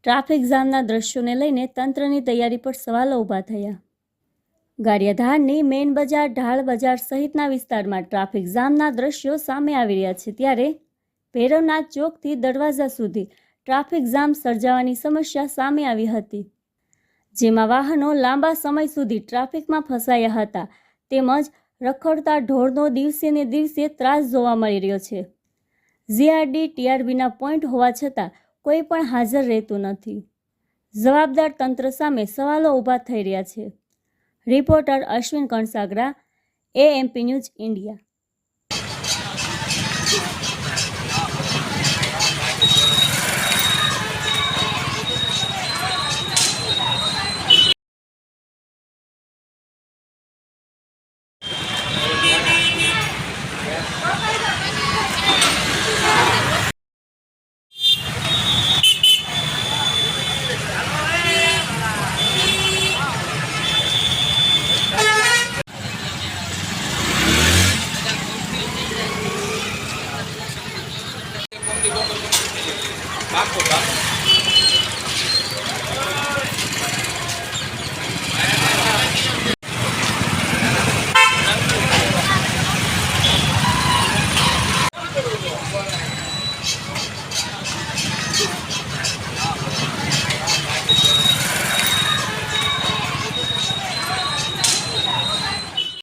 Traffic જામના દ્રશ્યોને લઈને તંત્રની તૈયારી પર સવાલો ઊભા થયા। ગારિયાધારની મેઇન બજાર, ઢાળ બજાર સહિતના વિસ્તારમાં ટ્રાફિક જામના દ્રશ્યો સામે આવી રહ્યા છે, ત્યારે ભૈરવનાથ ચોકથી દરવાજા સુધી ટ્રાફિક જામ સર્જાવાની સમસ્યા સામે આવી હતી, જેમાં વાહનો લાંબા સમય સુધી ટ્રાફિકમાં ફસાયા હતા, તેમજ રખડતા ઢોરનો દિવસે ને દિવસે ત્રાસ જોવા મળી રહ્યો છે। જીઆરડી, ટીઆરબીના પોઈન્ટ હોવા છતાં કોઈ પણ હાજર રહેતું નથી। જવાબદાર તંત્ર સામે સવાલો ઊભા થઈ રહ્યા છે। Reporter Ashwin Kansagara, AMP news, India.